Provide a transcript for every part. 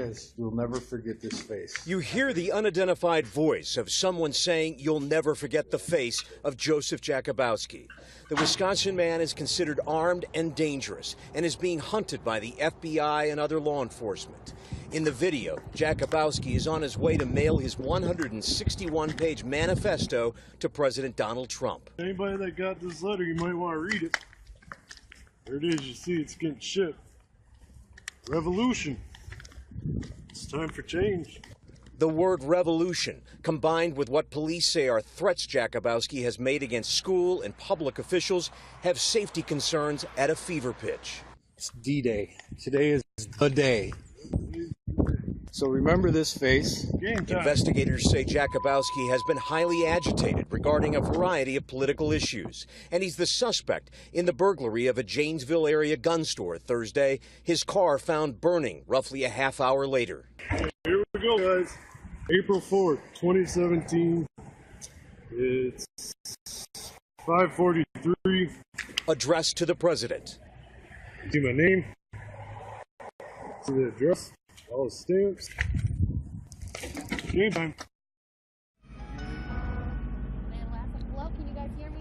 Guys, you'll never forget this face. You hear the unidentified voice of someone saying you'll never forget the face of Joseph Jakubowski. The Wisconsin man is considered armed and dangerous and is being hunted by the FBI and other law enforcement. In the video, Jakubowski is on his way to mail his 161-page manifesto to President Donald Trump. Anybody that got this letter, you might want to read it. There it is, you see it's getting shipped. Revolution. It's time for change. The word revolution, combined with what police say are threats Jakubowski has made against school and public officials, have safety concerns at a fever pitch. It's D-Day. Today is the day. So remember this face. Game time. Investigators say Jakubowski has been highly agitated regarding a variety of political issues, and he's the suspect in the burglary of a Janesville area gun store Thursday. His car found burning roughly a half hour later. Here we go, guys. April 4th, 2017. It's 5:43. Addressed to the president. See my name. See the address. All the stamps. Game time. Hello, can you guys hear me?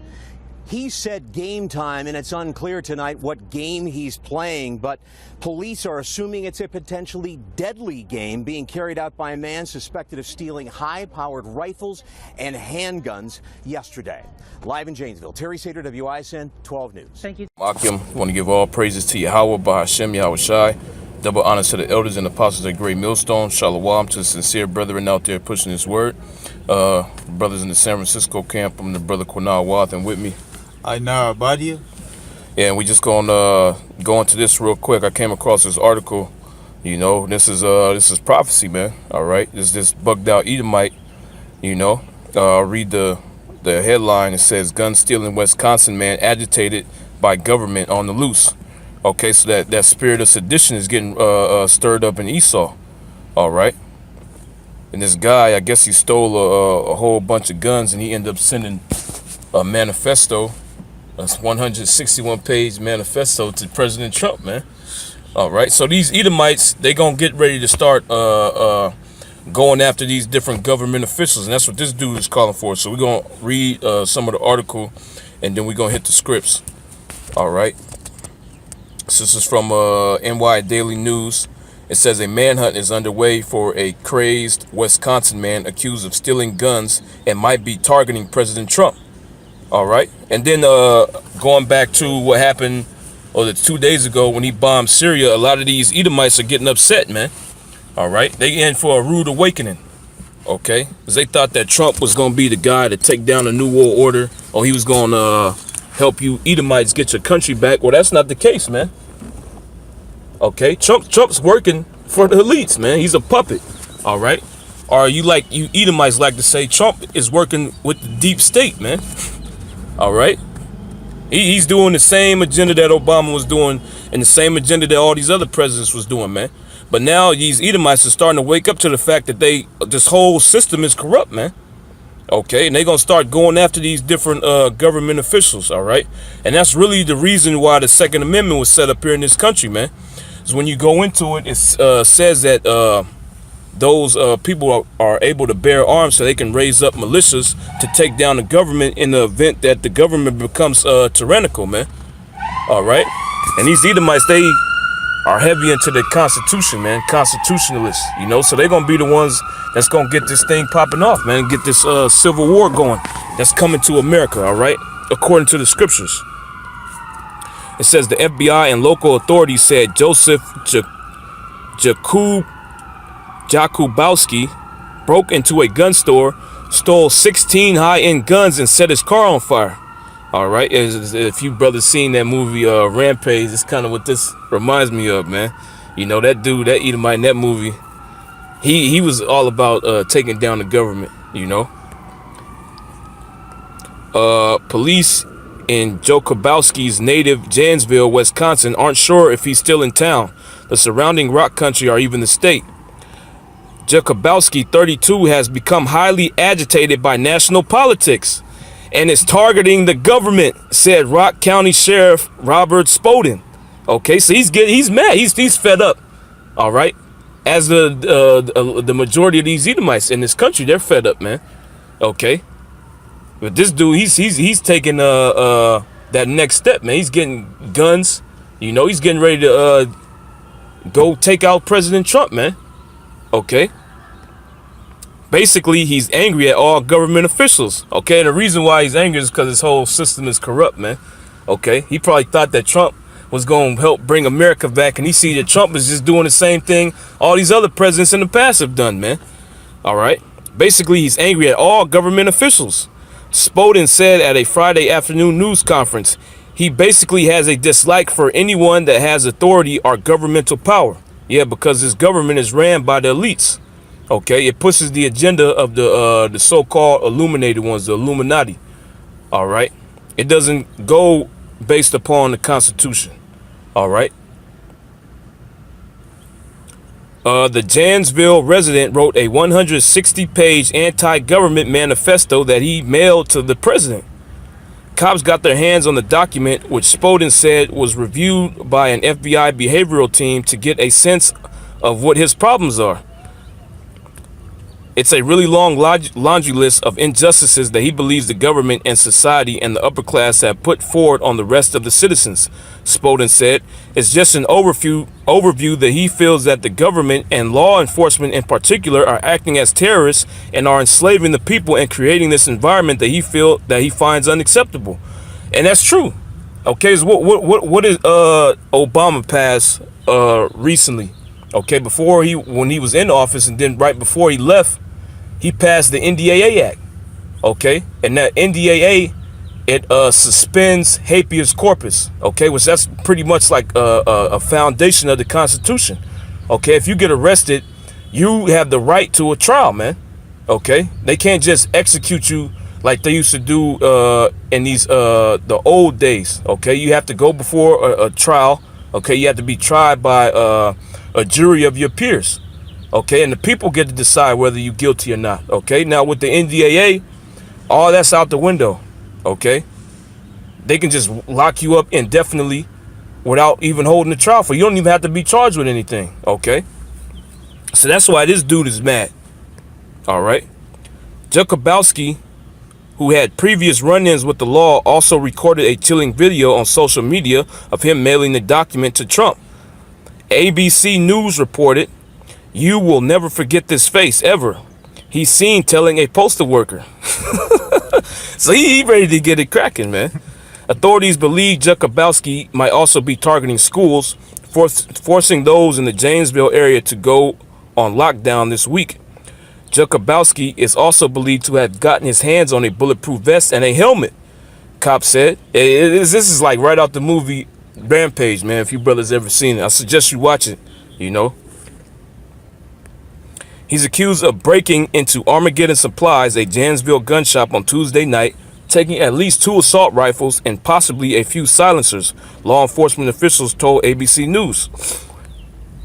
He said game time, and it's unclear tonight what game he's playing, but police are assuming it's a potentially deadly game being carried out by a man suspected of stealing high-powered rifles and handguns yesterday. Live in Janesville, Terry Sater, WISN 12 News. Thank you. Akim, want to give all praises to Yahawah, Bahashem, Yahawashi. Double honors to the elders and apostles at Great Millstone. Shalom to the sincere brethren out there pushing this word. Brothers in the San Francisco camp, I'm the brother Quinal Wathen with me. I know about you. Yeah, and we just gonna go into this real quick. I came across this article. You know, this is prophecy, man. All right, this bugged out Edomite. You know, read the headline. It says gun stealing Wisconsin man agitated by government on the loose. Okay, so that spirit of sedition is getting stirred up in Esau. All right, and this guy, I guess he stole a whole bunch of guns, and he ended up sending a manifesto. That's 161-page manifesto to President Trump, man. All right, so these Edomites, they gonna get ready to start going after these different government officials, and that's what this dude is calling for. So we're gonna read some of the article, and then we're gonna hit the scripts. All right. So this is from NY Daily News. It says a manhunt is underway for a crazed Wisconsin man accused of stealing guns and might be targeting President Trump. All right. And then going back to what happened 2 days ago when he bombed Syria, a lot of these Edomites are getting upset, man. All right. They in for a rude awakening. OK, because they thought that Trump was going to be the guy to take down a new world order, or he was going to help you Edomites get your country back. Well, that's not the case, man. Okay, Trump's working for the elites, man. He's a puppet. All right. Or you Edomites like to say, Trump is working with the deep state, man. All right. He's doing the same agenda that Obama was doing and the same agenda that all these other presidents was doing, man. But now these Edomites are starting to wake up to the fact that this whole system is corrupt, man. Okay, and they're going to start going after these different government officials, all right? And that's really the reason why the Second Amendment was set up here in this country, man. Is when you go into it, it says that those people are able to bear arms so they can raise up militias to take down the government in the event that the government becomes tyrannical, man. All right? And these Edomites, they are heavy into the Constitution, man. Constitutionalists, you know, so they're gonna be the ones that's gonna get this thing popping off, man. Get this civil war going that's coming to America, all right, according to the scriptures. It says the FBI and local authorities said Joseph Jakubowski broke into a gun store, stole 16 high-end guns, and set his car on fire. All right, if you brothers seen that movie Rampage, it's kind of what this reminds me of, man. You know, that dude, that Edomite in that movie, he was all about taking down the government, you know. Police in Jakubowski's native Janesville, Wisconsin, aren't sure if he's still in town, the surrounding rock country, or even the state. Jakubowski, 32, has become highly agitated by national politics and is targeting the government, said Rock County Sheriff Robert Spoden. Okay, so he's mad. He's fed up. All right. as the majority of these Edomites in this country, they're fed up, man. Okay, but this dude, he's taking that next step, man. He's getting guns. You know, he's getting ready to go take out President Trump, man. Okay. Basically, he's angry at all government officials. Okay, and the reason why he's angry is because his whole system is corrupt, man. Okay, he probably thought that Trump was going to help bring America back, and he see that Trump is just doing the same thing all these other presidents in the past have done, man. All right. Basically, he's angry at all government officials. Spoden said at a Friday afternoon news conference, he basically has a dislike for anyone that has authority or governmental power. Yeah, because his government is ran by the elites. Okay, it pushes the agenda of the so-called illuminated ones, the Illuminati. All right, it doesn't go based upon the Constitution. All right. The Janesville resident wrote a 160-page anti-government manifesto that he mailed to the president. Cops got their hands on the document, which Spoden said was reviewed by an FBI behavioral team to get a sense of what his problems are. It's a really long laundry list of injustices that he believes the government and society and the upper class have put forward on the rest of the citizens, Spoden said. It's just an overview that he feels that the government and law enforcement in particular are acting as terrorists and are enslaving the people and creating this environment that he finds unacceptable. And that's true. Okay, so what did Obama pass recently? Okay, when he was in office, and then right before he left, he passed the NDAA Act, okay? And that NDAA, it suspends habeas corpus, okay? Which that's pretty much like a foundation of the Constitution, okay? If you get arrested, you have the right to a trial, man, okay? They can't just execute you like they used to do in these the old days, okay? You have to go before a trial, okay? You have to be tried by a jury of your peers. Okay, and the people get to decide whether you're guilty or not. Okay, now with the NDAA, all that's out the window. Okay, they can just lock you up indefinitely without even holding a trial for you. You don't even have to be charged with anything. Okay, so that's why this dude is mad. All right, Jakubowski, who had previous run-ins with the law, also recorded a chilling video on social media of him mailing the document to Trump. ABC News reported, "You will never forget this face, ever." He's seen telling a postal worker. So he ready to get it cracking, man. Authorities believe Jakubowski might also be targeting schools, forcing those in the Janesville area to go on lockdown this week. Jakubowski is also believed to have gotten his hands on a bulletproof vest and a helmet, cops said. This is like right out the movie Rampage, man. If you brothers ever seen it, I suggest you watch it, you know. He's accused of breaking into Armageddon Supplies, a Janesville gun shop, on Tuesday night, taking at least 2 assault rifles and possibly a few silencers, law enforcement officials told ABC News.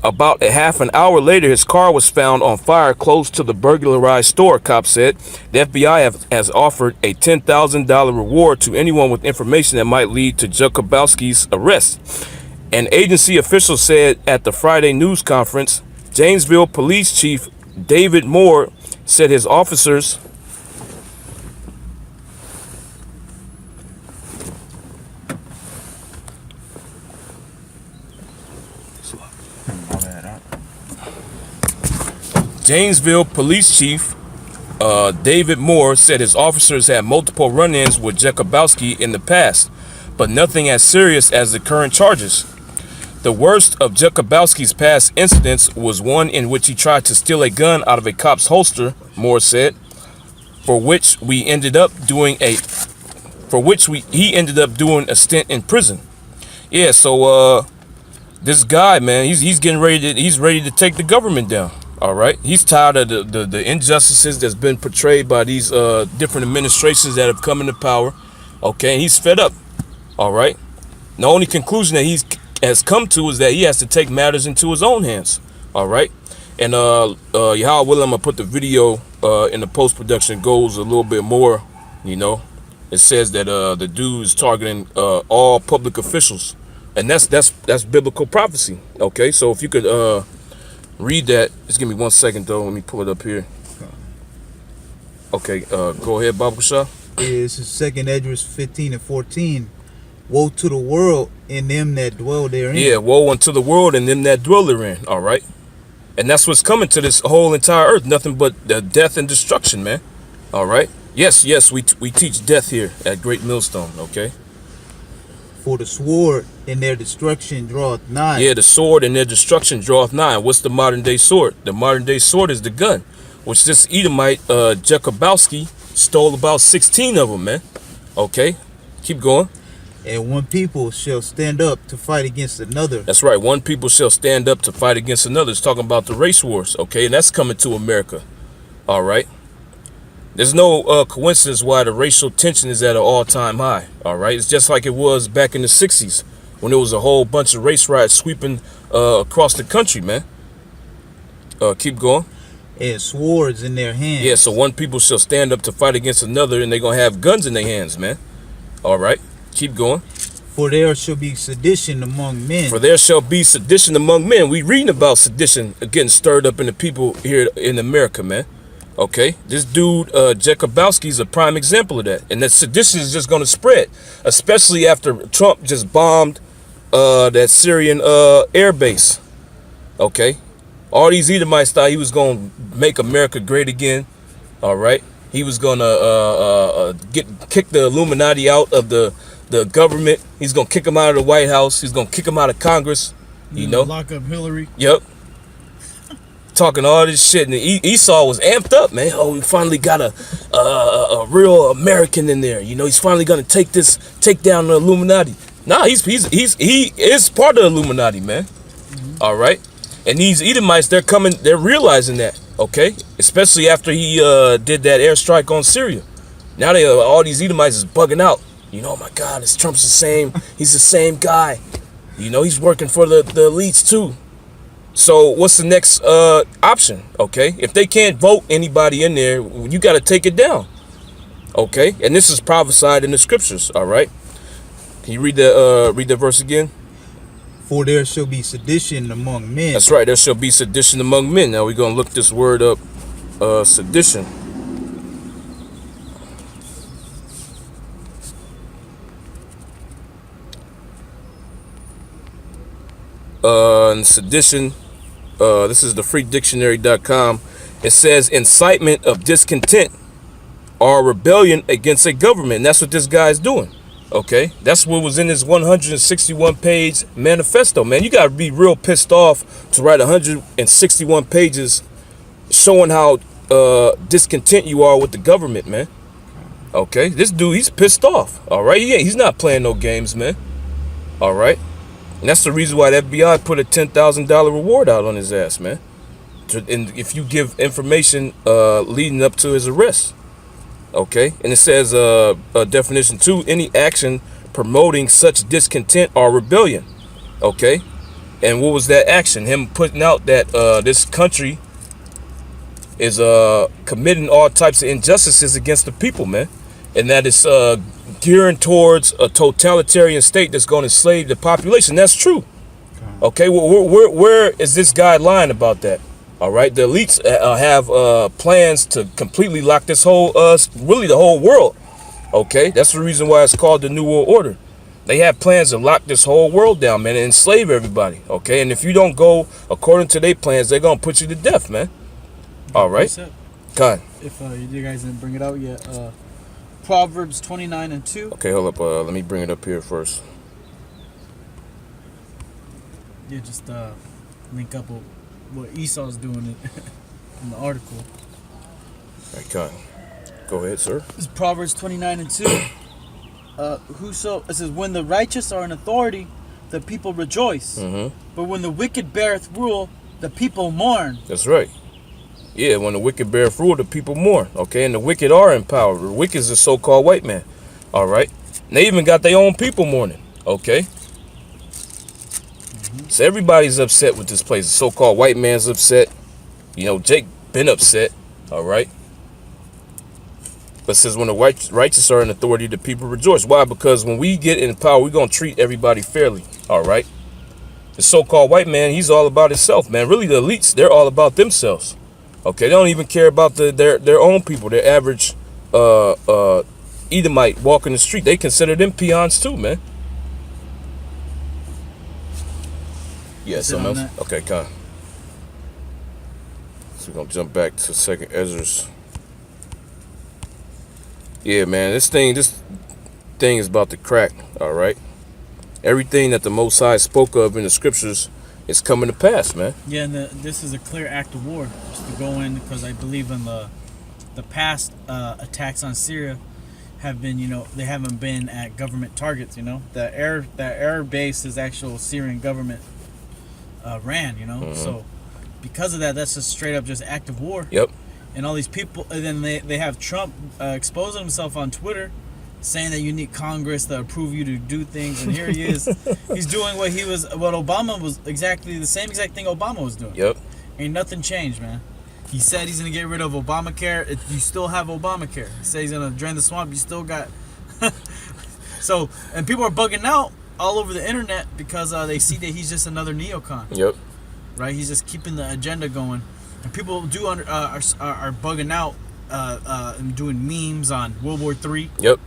About a half an hour later, his car was found on fire close to the burglarized store, cops said. The FBI has offered a $10,000 reward to anyone with information that might lead to Jakubowski's arrest. An agency official said at the Friday news conference, Janesville Police Chief David Moore said his officers Janesville Police Chief David Moore said his officers had multiple run-ins with Jakubowski in the past, but nothing as serious as the current charges. The worst of Jakubowski's past incidents was one in which he tried to steal a gun out of a cop's holster, Moore said, for which he ended up doing a stint in prison. Yeah, so this guy, man, he's ready to take the government down. All right, he's tired of the injustices that's been portrayed by these different administrations that have come into power. Okay, and he's fed up. All right, the only conclusion that has come to is that he has to take matters into his own hands. All right, and Yahawah willing, I'm gonna put the video in the post-production, goes a little bit more, you know. It says that the dude is targeting all public officials, and that's biblical prophecy. Okay, so if you could Read that. Just give me 1 second though. Let me pull it up here. Okay, go ahead, Baba Shah. This is 2nd Esdras 15 and 14. Woe to the world and them that dwell therein. Yeah, woe unto the world and them that dwell therein. All right. And that's what's coming to this whole entire earth. Nothing but death and destruction, man. All right. Yes, we teach death here at Great Millstone. Okay. For the sword and their destruction draweth nigh. Yeah, the sword and their destruction draweth nigh. What's the modern day sword? The modern day sword is the gun, which this Edomite, Jacobowski, stole about 16 of them, man. Okay. Keep going. And one people shall stand up to fight against another. That's right. One people shall stand up to fight against another. It's talking about the race wars. Okay. And that's coming to America. All right. There's no coincidence why the racial tension is at an all-time high. All right. It's just like it was back in the 60s when there was a whole bunch of race riots sweeping across the country, man. Keep going. And swords in their hands. Yeah. So one people shall stand up to fight against another, and they're going to have guns in their hands, man. All right. Keep going. For there shall be sedition among men. For there shall be sedition among men. We reading about sedition getting stirred up in the people here in America, man. Okay, this dude Jacobowski is a prime example of that, and that sedition is just going to spread, especially after Trump just bombed that Syrian air base. Okay, all these Edomites thought he was going to make America great again. All right, he was going to kick the Illuminati out of the government. He's gonna kick him out of the White House. He's gonna kick him out of Congress. You know, lock up Hillary. Yep. Talking all this shit, and Esau was amped up, man. Oh, we finally got a real American in there. You know, he's finally gonna take down the Illuminati. Nah, he is part of the Illuminati, man. All right, and these Edomites, they're realizing that. Okay, especially after he did that airstrike on Syria. Now all these Edomites is bugging out. You know, oh my God, it's Trump's the same. He's the same guy. You know, he's working for the elites too. So what's the next option? Okay, if they can't vote anybody in there, you got to take it down. Okay, and this is prophesied in the scriptures. All right, can you read the verse again? For there shall be sedition among men. That's right. There shall be sedition among men. Now we're gonna look this word up. Sedition. And sedition, this is the freedictionary.com. It says incitement of discontent or rebellion against a government. And that's what this guy is doing. Okay, that's what was in his 161 page manifesto, man. You got to be real pissed off to write 161 pages showing how discontent you are with the government, man. Okay, this dude, he's pissed off. All right, he's not playing no games, man. All right. And that's the reason why the FBI put a $10,000 reward out on his ass, man. And if you give information leading up to his arrest. Okay. And it says definition 2, any action promoting such discontent or rebellion. Okay. And what was that action? Him putting out that this country is committing all types of injustices against the people, man. And that is gearing towards a totalitarian state that's going to enslave the population. That's true. Okay, well, where is this guy lying about that? All right, the elites have plans to completely lock this whole, really the whole world. Okay, that's the reason why it's called the New World Order. They have plans to lock this whole world down, man, and enslave everybody. Okay, and if you don't go according to their plans, they're going to put you to death, man. All right, Con. If you guys didn't bring it out yet, Proverbs 29 and 2. Okay, hold up. Let me bring it up here first. Yeah, just link up with what Esau's doing in the article. All right, Con. Go ahead, sir. This is Proverbs 29 and 2. It says, when the righteous are in authority, the people rejoice. Mm-hmm. But when the wicked beareth rule, the people mourn. That's right. Yeah, when the wicked bear rule, the people mourn. Okay, and the wicked are in power. The wicked is a so-called white man. All right. And they even got their own people mourning. Okay. Mm-hmm. So everybody's upset with this place. The so-called white man's upset. You know, Jake been upset. All right. But it says when the righteous are in authority, the people rejoice. Why? Because when we get in power, we're going to treat everybody fairly. All right. The so-called white man, he's all about himself, man. Really, the elites, they're all about themselves. Okay, they don't even care about their own people, their average Edomite walking the street. They consider them peons too, man. Yeah, something else? Okay, come on. So we're gonna jump back to 2nd Ezra's. Yeah, man, this thing is about to crack, all right? Everything that the Most High spoke of in the scriptures is coming to pass, man. Yeah, and this is a clear act of war, just to go in, because I believe in the past attacks on Syria have been, they haven't been at government targets, The air base is actual Syrian government ran, So because of that, that's just straight up just act of war. Yep. And all these people, and then they have Trump exposing himself on Twitter, saying that you need Congress to approve you to do things, and here he is. He's doing what Obama was, exactly the same exact thing Obama was doing. Yep. Ain't nothing changed, man. He said he's gonna get rid of Obamacare. You still have Obamacare. He said he's gonna drain the swamp. You still got. So, and people are bugging out all over the internet because they see that he's just another neocon. Yep. Right. He's just keeping the agenda going, and people are bugging out. And doing memes on World War III. Yep.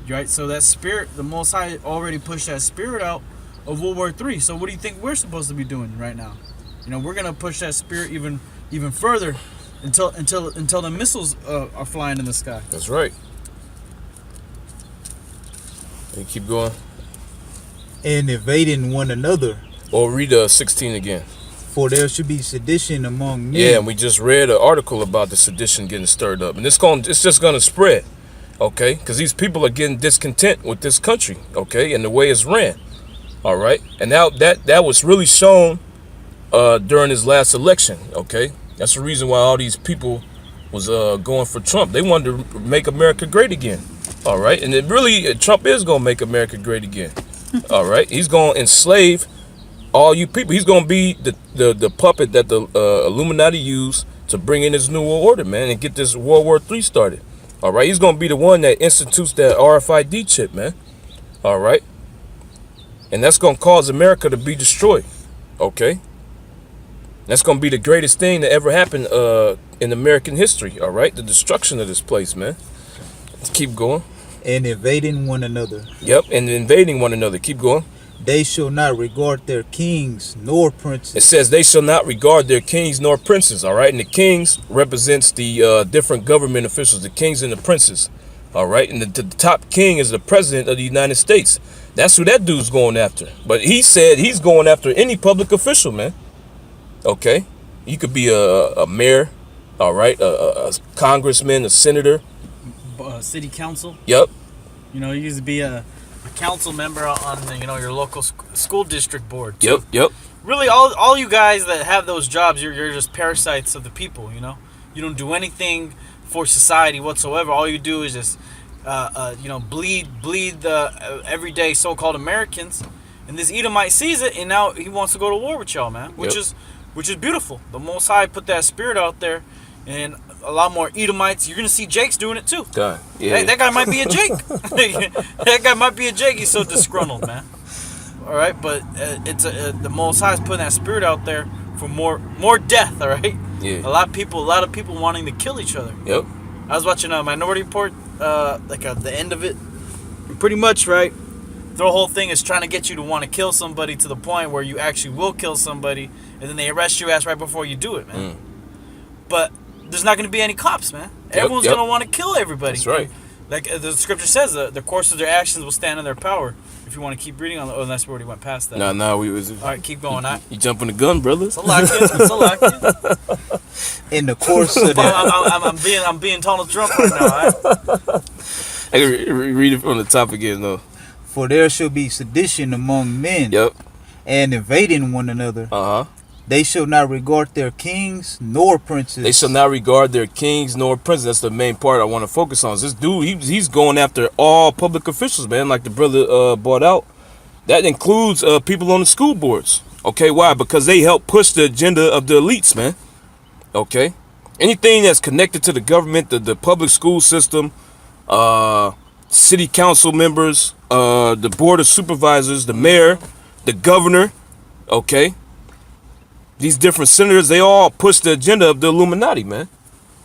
Right, so that spirit, the Most High already pushed that spirit out of World War III. So what do you think we're supposed to be doing right now? We're gonna push that spirit even further until the missiles are flying in the sky. That's right. And keep going. And invading one another. Or read 16 again. For there should be sedition among men. Yeah, and we just read an article about the sedition getting stirred up, and it's just gonna spread, okay? Because these people are getting discontent with this country, okay, and the way it's ran, all right. And now that was really shown during his last election, okay. That's the reason why all these people was going for Trump. They wanted to make America great again, all right. And Trump is gonna make America great again, all right. He's gonna enslave all you people. He's gonna be the puppet that the Illuminati use to bring in this new world order, man, and get this World War III started. All right, he's gonna be the one that institutes that RFID chip, man. All right, and that's gonna cause America to be destroyed. Okay, that's gonna be the greatest thing that ever happened in American history. All right, the destruction of this place, man. Let's keep going. And invading one another. Yep, and invading one another. Keep going. They shall not regard their kings nor princes. It says they shall not regard their kings nor princes, all right? And the kings represents the different government officials, the kings and the princes, all right? And the top king is the president of the United States. That's who that dude's going after. But he said he's going after any public official, man. Okay? You could be a mayor, all right? A congressman, a senator. City council. Yep. You used to be a council member on your local school district board too. Yep. Really, all you guys that have those jobs, you're just parasites of the people. You don't do anything for society whatsoever. All you do is just bleed the everyday so-called Americans. And this Edomite sees it, and now he wants to go to war with y'all, man. Which is beautiful. The Most High put that spirit out there, and a lot more Edomites. You're gonna see Jake's doing it too. God, yeah. That guy might be a Jake. That guy might be a Jake. He's so disgruntled, man. All right, but the Most High is putting that spirit out there for more death. All right. Yeah. A lot of people wanting to kill each other. Yep. I was watching a Minority Report, the end of it. Pretty much, right. The whole thing is trying to get you to want to kill somebody to the point where you actually will kill somebody, and then they arrest your ass right before you do it, man. But there's not going to be any cops, man. Everyone's going to want to kill everybody. That's right. Like the scripture says, the course of their actions will stand in their power. If you want to keep reading on unless we already went past that. No, we was. All right, keep going. You jumping the gun, brothers. It's a lock. In the course of that. I'm being Donald Trump right now. Right? Hey, read it from the top again, though. For there shall be sedition among men. Yep. And invading one another. They shall not regard their kings nor princes. They shall not regard their kings nor princes. That's the main part I want to focus on. This dude, he's going after all public officials, man, like the brother brought out. That includes people on the school boards. Okay, why? Because they help push the agenda of the elites, man. Okay? Anything that's connected to the government, the public school system, city council members, the board of supervisors, the mayor, the governor, Okay? These different senators, they all push the agenda of the Illuminati, man.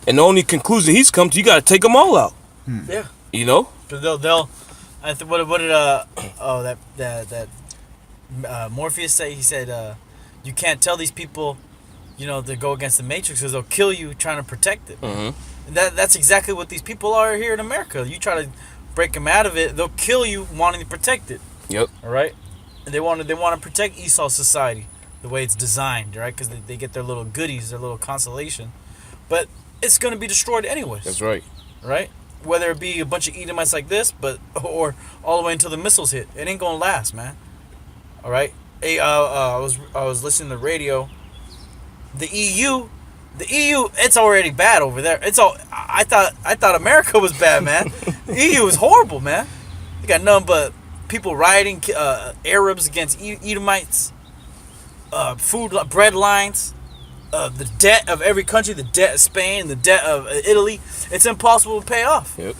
And the only conclusion he's come to, you got to take them all out. Yeah. You know? But they'll. What did that Morpheus say? He said, you can't tell these people, to go against the Matrix because they'll kill you trying to protect it. Mm-hmm. That's exactly what these people are here in America. You try to break them out of it, they'll kill you wanting to protect it. Yep. All right. And they want to protect Esau society the way it's designed, right? Because they get their little goodies, their little consolation, but it's going to be destroyed anyways. That's right. Right. Whether it be a bunch of Edomites like this, or all the way until the missiles hit, it ain't gonna last, man. All right. Hey, I was listening to the radio. The EU, it's already bad over there. I thought America was bad, man. The EU is horrible, man. They got nothing but people rioting, Arabs against Edomites, bread lines. The debt of every country, the debt of Spain, the debt of Italy, it's impossible to pay off. Yep.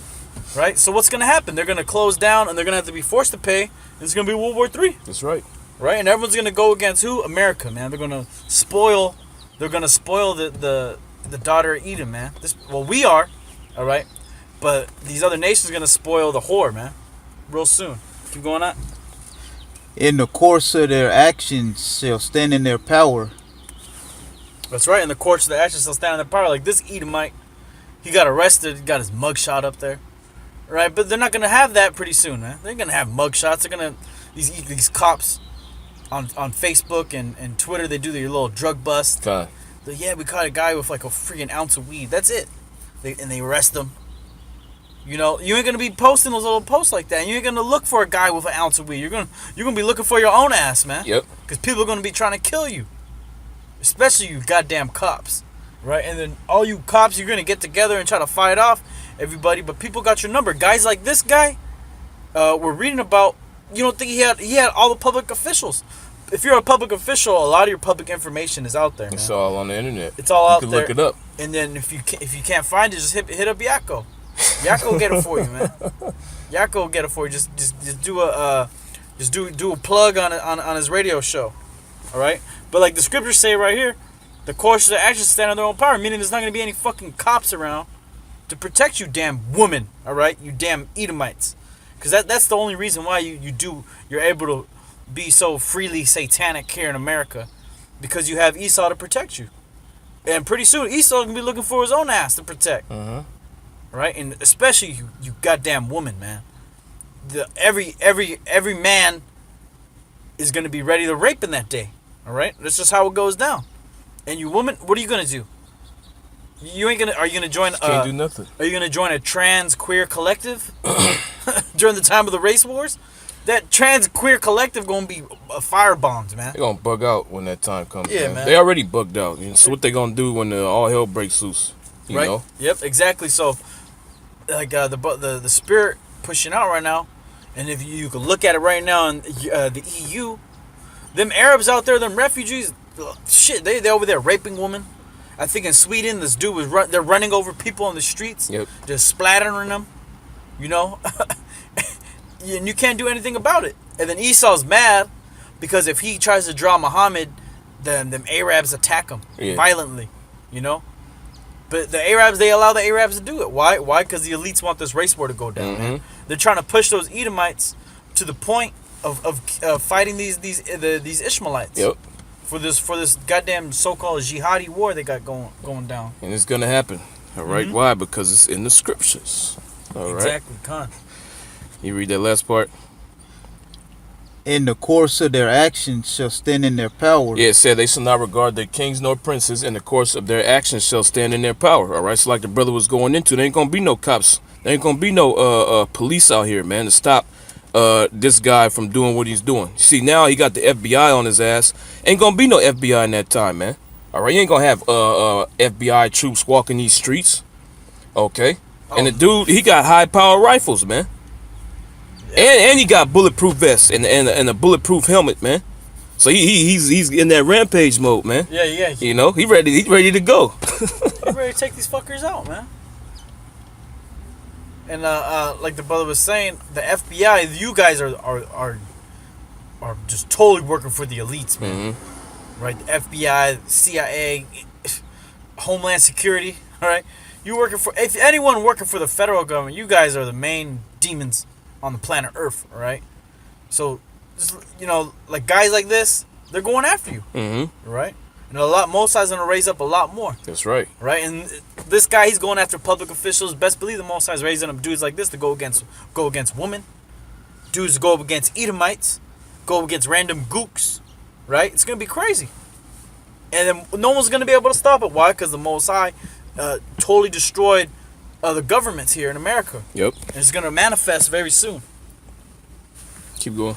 Right? So what's going to happen? They're going to close down and they're going to have to be forced to pay. And it's going to be World War III. That's right. Right? And everyone's going to go against who? America, man. They're going to spoil the daughter of Edom, man. We are, all right? But these other nations are going to spoil the whore, man. Real soon. Keep going on. In the course of their actions shall stand in their power. That's right. In the courts of the actions shall stand in their power. Like this Edomite, he got arrested, he got his mugshot up there. Right? But they're not going to have that pretty soon, man. They're going to have mugshots. They're going to, these cops on Facebook and Twitter, they do their little drug bust. Okay. Yeah, we caught a guy with like a freaking ounce of weed. That's it. And they arrest him. You ain't gonna be posting those little posts like that. You ain't gonna look for a guy with an ounce of weed. You're gonna be looking for your own ass, man. Yep. Because people are gonna be trying to kill you, especially you goddamn cops, right? And then all you cops, you're gonna get together and try to fight off everybody. But people got your number. Guys like this guy, we're reading about. You don't think he had all the public officials? If you're a public official, a lot of your public information is out there, man. It's all on the internet. It's all out there. You can look it up. And then if you can't find it, just hit up Yakko. Yakko will get it for you, man. Yakko will get it for you. Just do a plug on his radio show. All right? But like the scriptures say right here, the course of the actions stand on their own power, meaning there's not going to be any fucking cops around to protect you, damn woman. All right? You damn Edomites. Because that's the only reason why you're able to be so freely satanic here in America, because you have Esau to protect you. And pretty soon Esau's going to be looking for his own ass to protect. Right? And especially you goddamn woman, man. Every man is going to be ready to rape in that day. All right? That's just how it goes down. And you woman, what are you going to do? Are you going to join Can't do nothing. Are you going to join a trans queer collective during the time of the race wars? That trans queer collective going to be firebombs, man. They're going to bug out when that time comes. Yeah, man. They already bugged out. So what they going to do when all hell breaks loose? You know? Yep, exactly. So like the spirit pushing out right now, and if you can look at it right now in the EU, them Arabs out there, them refugees, shit, they over there raping women. I think in Sweden, this dude they're running over people on the streets, just splattering them, and you can't do anything about it. And then Esau's mad because if he tries to draw Muhammad, then them Arabs attack him violently, But the Arabs, they allow the Arabs to do it. Why? Because the elites want this race war to go down, man. They're trying to push those Edomites to the point of fighting these Ishmaelites. Yep. For this goddamn so-called jihadi war they got going down. And it's gonna happen. All right. Why? Because it's in the scriptures. All right. Exactly, Con. You read that last part? In the course of their actions shall stand in their power. Yeah, it said they shall not regard their kings nor princes. In the course of their actions shall stand in their power. All right. So like the brother was going into, there ain't gonna be no cops. There ain't gonna be no police out here, man, to stop this guy from doing what he's doing. See, now he got the FBI on his ass. Ain't gonna be no FBI in that time, man. All right, you ain't gonna have FBI troops walking these streets. Okay. And the dude, he got high power rifles, man. And he got bulletproof vests and a bulletproof helmet, man. So he's in that rampage mode, man. Yeah. He's ready to go. He's ready to take these fuckers out, man. And like the brother was saying, the FBI, you guys are are just totally working for the elites, man. Right? The FBI, CIA, Homeland Security. All right, if anyone working for the federal government, you guys are the main demons on the planet Earth. All right, so just, like guys like this, they're going after you. Right, and Mossad's gonna raise up a lot more. That's right. Right, and this guy, he's going after public officials. Best believe the Mossad's raising up dudes like this to go against women, dudes to go up against Edomites, go up against random gooks. Right, it's gonna be crazy, and then no one's gonna be able to stop it. Why? Because the Mossad totally destroyed the governments here in America. Yep. And it's gonna manifest very soon. Keep going.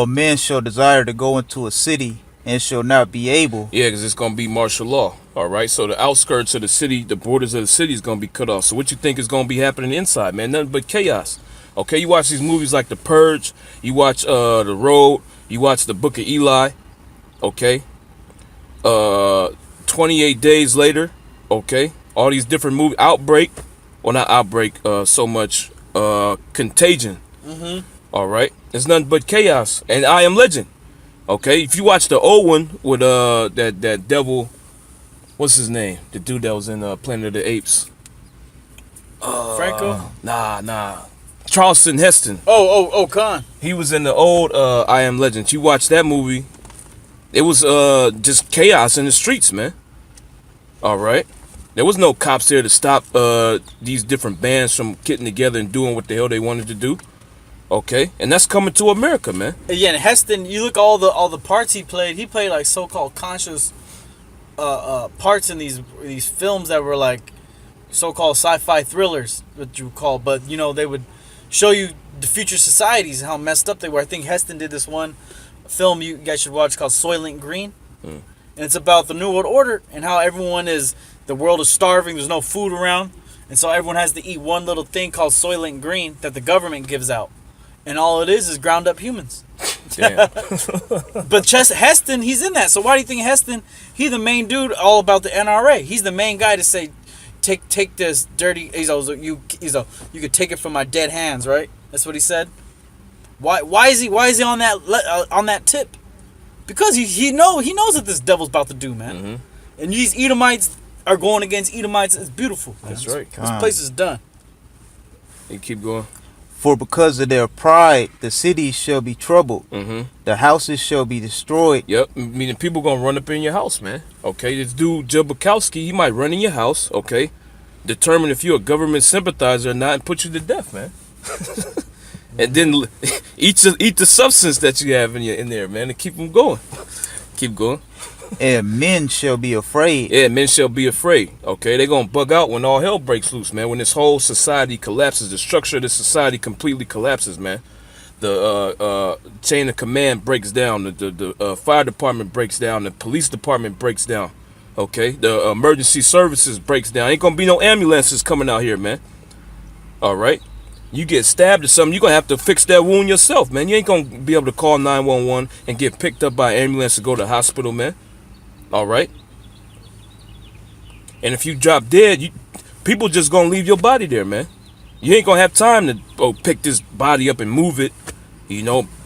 Men shall desire to go into a city and shall not be able. Yeah, because it's gonna be martial law. All right. So the outskirts of the city, the borders of the city is gonna be cut off. So what you think is gonna be happening inside, man? Nothing but chaos. Okay. You watch these movies like The Purge. You watch The Road. You watch The Book of Eli. Okay. 28 days later. Okay. All these different movies. Outbreak. Well, not Outbreak so much. Contagion. All right. It's nothing but chaos. And I Am Legend. Okay. If you watch the old one with that devil. What's his name? The dude that was in Planet of the Apes. Franco? Nah. Charleston Heston. Oh, Khan. He was in the old I Am Legend. You watch that movie. It was just chaos in the streets, man. All right. There was no cops there to stop these different bands from getting together and doing what the hell they wanted to do. Okay. And that's coming to America, man. Yeah, and Heston, you look at all the parts he played. He played like so-called conscious parts in these films that were like so-called sci-fi thrillers, what you call. But they would show you the future societies and how messed up they were. I think Heston did this one film you guys should watch called Soylent Green. And it's about the New World Order and how the world is starving, there's no food around, and so everyone has to eat one little thing called Soylent Green that the government gives out. And all it is ground up humans. Damn. But Heston, he's in that. So why do you think Heston, he's the main dude all about the NRA. He's the main guy to say, take this dirty, you could take it from my dead hands, right? That's what he said. Why is he on that tip? Because he knows that this devil's about to do, man. And these Edomites are going against Edomites. It's beautiful. That's right. This place is done. You keep going. For because of their pride, the cities shall be troubled. The houses shall be destroyed. Yep. Meaning people gonna run up in your house, man. Okay. This dude, Joe Bukowski, he might run in your house. Okay. Determine if you're a government sympathizer or not and put you to death, man. And then eat the substance that you have in there, man, and keep them going. Keep going. And men shall be afraid. Yeah, men shall be afraid. Okay, they're gonna bug out when all hell breaks loose, man. When this whole society collapses, the structure of the society completely collapses, man. The chain of command breaks down. The fire department breaks down. The police department breaks down. Okay, the emergency services breaks down. Ain't gonna be no ambulances coming out here, man. All right. You get stabbed or something, you're going to have to fix that wound yourself, man. You ain't going to be able to call 911 and get picked up by an ambulance to go to the hospital, man. All right? And if you drop dead, people just going to leave your body there, man. You ain't going to have time to pick this body up and move it,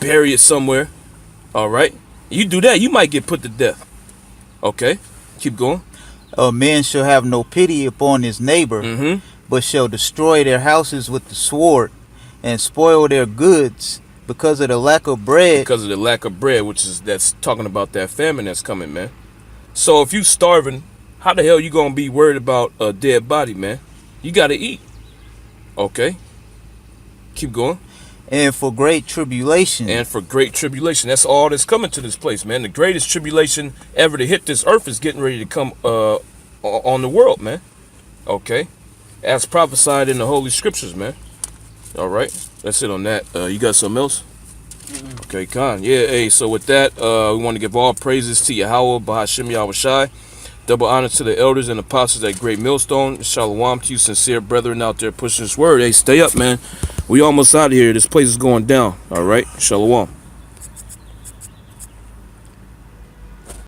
bury it somewhere. All right? You do that, you might get put to death. Okay? Keep going. A man shall have no pity upon his neighbor. But shall destroy their houses with the sword and spoil their goods because of the lack of bread. Because of the lack of bread, that's talking about that famine that's coming, man. So if you starving, how the hell you gonna be worried about a dead body, man? You gotta eat. Okay. Keep going. And for great tribulation. That's all that's coming to this place, man. The greatest tribulation ever to hit this earth is getting ready to come on the world, man. Okay. As prophesied in the Holy Scriptures, man. All right. That's it on that. You got something else? Okay, Khan. Yeah, hey, so with that, we want to give all praises to Yahawah, Bahashim Yahawashi. Double honor to the elders and apostles at Great Millstone. Shalom to you sincere brethren out there pushing this word. Hey, stay up, man. We almost out of here. This place is going down. All right. Shalom.